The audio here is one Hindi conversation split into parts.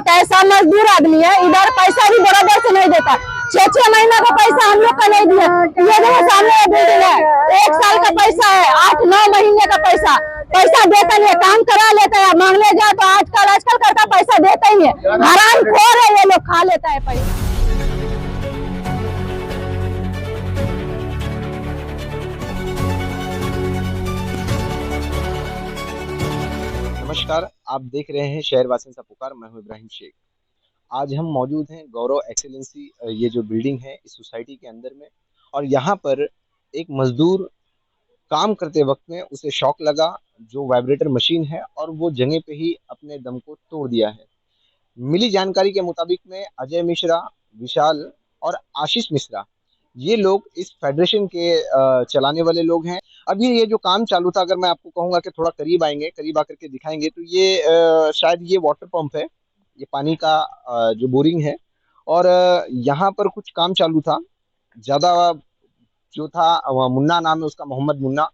करता है, सब मजदूर आदमी है, इधर पैसा भी बराबर से नहीं देता। 6-6 महीना का पैसा हम लोग का नहीं दिया। ये देखो सामने बिल्डिंग है, 1 साल का पैसा है, 8-9 महीने का पैसा देता नहीं है। काम करा लेता है, मांगने जाए तो आजकल करता पैसा देता ही है। हराम खोर है ये लोग, खा लेता है पैसा। नमस्कार, आप देख रहे हैं शहर वासियों का पुकार। मैं हूं इब्राहिम शेख। आज हम मौजूद हैं गौरव एक्सीलेंसी ये जो बिल्डिंग है इस सोसाइटी के अंदर में, और यहाँ पर एक मजदूर काम करते वक्त में उसे शॉक लगा, जो वाइब्रेटर मशीन है, और वो जगह पे ही अपने दम को तोड़ दिया है। मिली जानकारी के मुताबिक में अजय मिश्रा, विशाल और आशीष मिश्रा, ये लोग इस फेडरेशन के चलाने वाले लोग हैं। अभी ये जो काम चालू था, अगर मैं आपको कहूँगा कि थोड़ा करीब आएंगे, करीब आकर के दिखाएंगे, तो ये शायद ये वाटर पंप है, ये पानी का जो बोरिंग है, और यहाँ पर कुछ काम चालू था। ज़्यादा जो था मुन्ना नाम है उसका, मोहम्मद मुन्ना,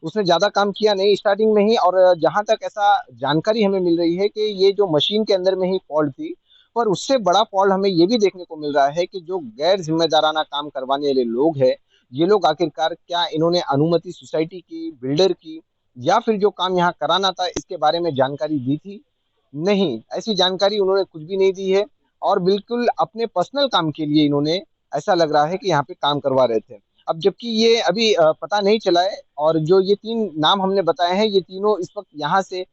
उसने ज़्यादा काम किया नहीं स्टार्टिंग में ही। और जहाँ तक ऐसा जानकारी हमें मिल रही है कि ये जो मशीन के अंदर में ही फॉल्ट थी, पर उससे बड़ा फॉल्ट हमें ये भी देखने को मिल रहा है कि जो गैर जिम्मेदाराना काम करवाने वाले लोग हैं, ये लोग आखिरकार क्या इन्होंने अनुमति सोसाइटी की, बिल्डर की, या फिर जो काम यहाँ कराना था इसके बारे में जानकारी दी थी? नहीं, ऐसी जानकारी उन्होंने कुछ भी नहीं दी है, और बिल्कुल अपने पर्सनल काम के लिए इन्होंने, ऐसा लग रहा है कि यहाँ पे काम करवा रहे थे। अब जबकि ये अभी पता नहीं चला है, और जो ये 3 नाम हमने बताए हैं, ये तीनों इस वक्त यहाँ से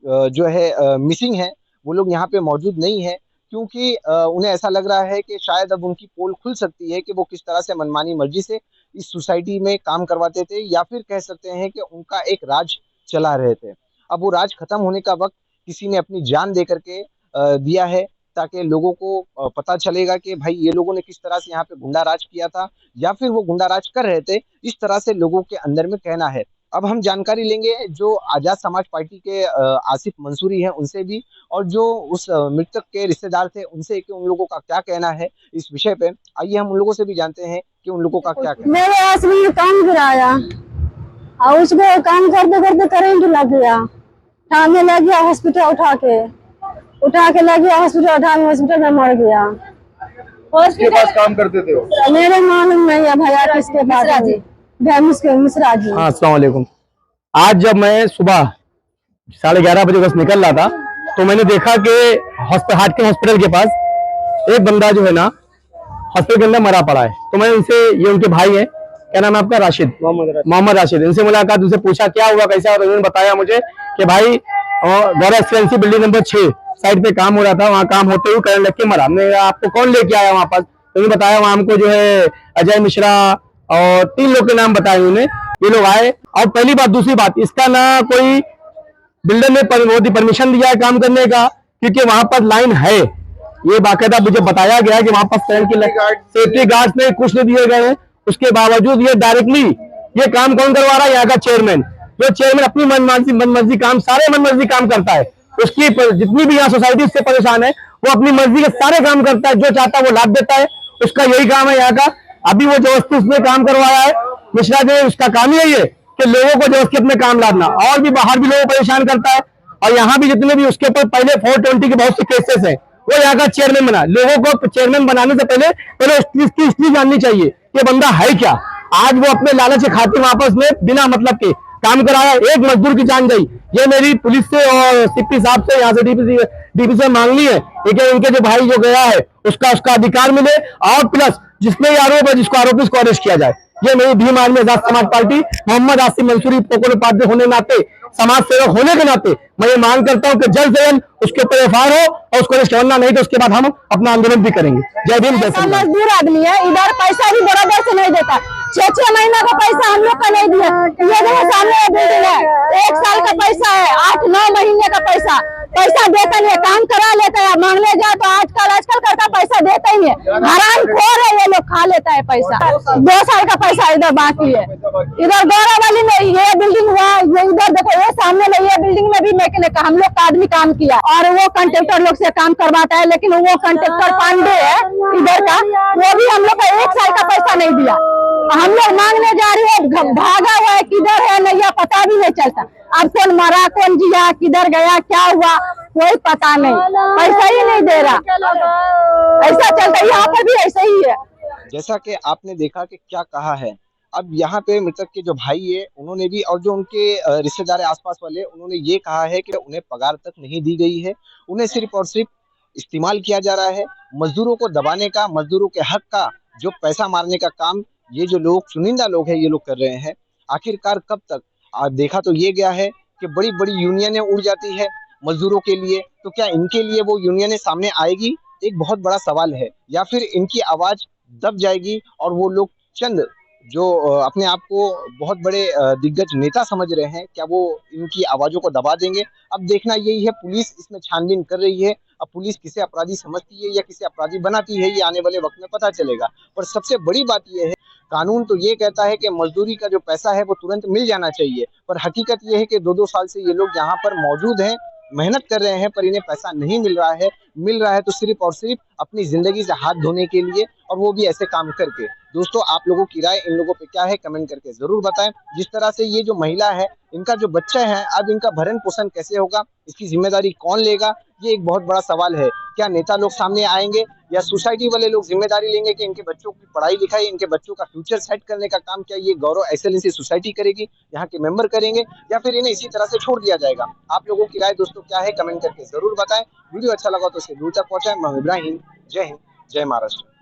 जो है मिसिंग है। वो लोग यहाँ पे मौजूद नहीं है, क्योंकि उन्हें ऐसा लग रहा है कि शायद अब उनकी पोल खुल सकती है कि वो किस तरह से मनमानी मर्जी से इस सोसाइटी में काम करवाते थे, या फिर कह सकते हैं कि उनका एक राज चला रहे थे। अब वो राज खत्म होने का वक्त किसी ने अपनी जान दे करके दिया है, ताकि लोगों को पता चलेगा कि भाई ये लोगों ने किस तरह से यहाँ पे गुंडा राज किया था, या फिर वो गुंडा राज कर रहे थे, इस तरह से लोगों के अंदर में कहना है। अब हम जानकारी लेंगे जो आजाद समाज पार्टी के आसिफ मंसूरी हैं उनसे भी, और जो उस मृतक के रिश्तेदार थे उनसे, कि उन लोगों का क्या कहना है इस विषय पे। आइए हम उन लोगों से भी जानते हैं कि उन लोगों का क्या कहना है। मेरे आसमी में काम गिराया और उसको काम करते करते करंट लग गया, ठाणे लग गया, हॉस्पिटल उठा के लग गया हॉस्पिटल, ठाणे हॉस्पिटल में मर गया। किसके पास काम करते थे वो? मेरे मालूम नहीं है भैया किसके पास। मिश्रा जी। हाँ, अस्सलाम वालेकुम। आज जब मैं सुबह 11:30 बजे बस निकल रहा था, तो मैंने देखा कि हाटकिन हॉस्पिटल के पास एक बंदा जो है ना हॉस्पिटल के अंदर मरा पड़ा है। तो मैं उनसे, ये उनके भाई हैं, क्या नाम है आपका? राशिद, मोहम्मद राशिद। इनसे मुलाकात, उनसे पूछा क्या हुआ, कैसा, और उन्होंने बताया मुझे कि भाई गौरव एक्सीलेंसी बिल्डिंग नंबर 6 साइड पे काम हो रहा था, वहाँ काम होते हुए करंट लग के मरा। हमने आपको कौन लेके आया वहाँ पास? तो उन्होंने बताया वहाँ हमको जो है अजय मिश्रा और 3 लोग के नाम बताए उन्होंने। ये लोग आए, और पहली बात, दूसरी बात, इसका ना कोई बिल्डर ने परमिशन दिया है काम करने का, क्योंकि वहां पर लाइन है। ये बाकायदा मुझे बताया गया कि वहां पर सेफ्टी गार्ड्स ने कुछ नहीं दिए गए हैं। उसके बावजूद ये डायरेक्टली ये काम कौन करवा रहा है? यहाँ का चेयरमैन। जो चेयरमैन अपनी मनमर्जी काम, सारे मनमर्जी काम करता है। उसकी जितनी भी यहाँ सोसाइटी इससे परेशान है, वो अपनी मर्जी के सारे काम करता है, जो चाहता है वो लाभ देता है। उसका यही काम है यहाँ का। अभी वो जबरदस्ती उसने काम करवाया है मिश्रा ने, उसका काम ही यही है कि लोगों को जबरदस्ती अपने काम लादना, और भी बाहर भी लोगों को परेशान करता है। और यहाँ भी जितने भी उसके ऊपर पहले 420 के बहुत से केसेस हैं, वो यहाँ का चेयरमैन बना। लोगों को चेयरमैन बनाने से पहले उसकी हिस्ट्री जाननी चाहिए कि बंदा है क्या। आज वो अपने लालच के खातिर वापस में बिना मतलब के काम कराया, एक मजदूर की जान गई। ये मेरी पुलिस से और सीपी साहब से, यहाँ से डीपी से मांगनी है कि उनके जो भाई जो गया है उसका अधिकार मिले, और प्लस जिसमें आरोप है, जिसको आरोपी, उसको अरेस्ट किया जाए। ये मेरी भीम आर्मी आजाद समाज पार्टी, मोहम्मद आसिफ मंसूरी पोकोलो पार्टी होने नाते, समाज सेवक होने के नाते मैं ये मांग करता हूँ कि जल्द से जल्द उसके ऊपर एफआईआर हो और उसको अरेस्ट करना, नहीं तो उसके बाद हम अपना आंदोलन भी करेंगे। जय भीम, जय श्री राम। मजदूर आदमी है, इधर पैसा भी बराबर से नहीं देता। 6-6 महीना का पैसा हम लोग का नहीं दिया। ये देखो सामने बिल्डिंग है, 1 साल का पैसा है, 8-9 महीने का पैसा देता नहीं है। काम करा लेता है, मांगने जाए तो आजकल करता पैसा देता ही है। हराम खोर है ये लोग, खा लेता है पैसा। 2 साल का पैसा इधर बाकी है। इधर गौरव वाली में ये बिल्डिंग हुआ, इधर देखो ये सामने में ये बिल्डिंग में भी मैकेनिक हम लोग का आदमी काम किया, और वो कंट्रेक्टर लोग से काम करवाता है। लेकिन वो कंट्रेक्टर पांडे है इधर का, वो भी हम लोग का 1 साल का पैसा नहीं दिया। हम लोग मांगने जा रही है, भागा हुआ है, किधर है नैया पता भी नहीं चलता। अब कौन मरा कौन जिया, किधर गया, क्या हुआ, कोई पता नहीं, पैसा ही नहीं दे रहा। ऐसा चलता है, यहाँ पर भी ऐसा ही है। जैसा कि आपने देखा कि क्या कहा है, अब यहाँ पे मृतक के जो भाई है उन्होंने भी, और जो उनके रिश्तेदार है आसपास वाले, उन्होंने ये कहा है कि उन्हें पगार तक नहीं दी गई है, उन्हें सिर्फ और सिर्फ इस्तेमाल किया जा रहा है। मजदूरों को दबाने का, मजदूरों के हक का जो पैसा मारने का काम ये जो लोग, चुनिंदा लोग हैं, ये लोग कर रहे हैं। आखिरकार कब तक? देखा तो ये गया है कि बड़ी बड़ी यूनियनें उड़ जाती है मजदूरों के लिए, तो क्या इनके लिए वो यूनियनें सामने आएगी? एक बहुत बड़ा सवाल है। या फिर इनकी आवाज दब जाएगी और वो लोग चंद जो अपने आप को बहुत बड़े दिग्गज नेता समझ रहे हैं, क्या वो इनकी आवाजों को दबा देंगे? अब देखना यही है, पुलिस इसमें छानबीन कर रही है। अब पुलिस किसे अपराधी समझती है या किसे अपराधी बनाती है, ये आने वाले वक्त में पता चलेगा। पर सबसे बड़ी बात यह है, कानून तो ये कहता है कि मजदूरी का जो पैसा है वो तुरंत मिल जाना चाहिए, पर हकीकत ये है कि 2-2 साल से ये लोग यहाँ पर मौजूद हैं, मेहनत कर रहे हैं, पर इन्हें पैसा नहीं मिल रहा है। मिल रहा है तो सिर्फ और सिर्फ अपनी जिंदगी से हाथ धोने के लिए, और वो भी ऐसे काम करके। दोस्तों, आप लोगों की राय इन लोगों पे क्या है, कमेंट करके जरूर बताएं। जिस तरह से ये जो महिला है, इनका जो बच्चा है, अब इनका भरण पोषण कैसे होगा, इसकी जिम्मेदारी कौन लेगा, ये एक बहुत बड़ा सवाल है। क्या नेता लोग सामने आएंगे या सोसाइटी वाले लोग जिम्मेदारी लेंगे कि इनके बच्चों की पढ़ाई लिखाई, इनके बच्चों का फ्यूचर सेट करने का काम क्या ये गौरव एक्सेलेंसी सोसाइटी करेगी, यहाँ के मेंबर करेंगे, या फिर इन्हें इसी तरह से छोड़ दिया जाएगा? आप लोगों की राय दोस्तों क्या है, कमेंट करके जरूर बताएं। वीडियो अच्छा लगा तो इसे दूर तक पहुंचाएं। मैं इब्राहिम, जय हिंद, जय महाराष्ट्र।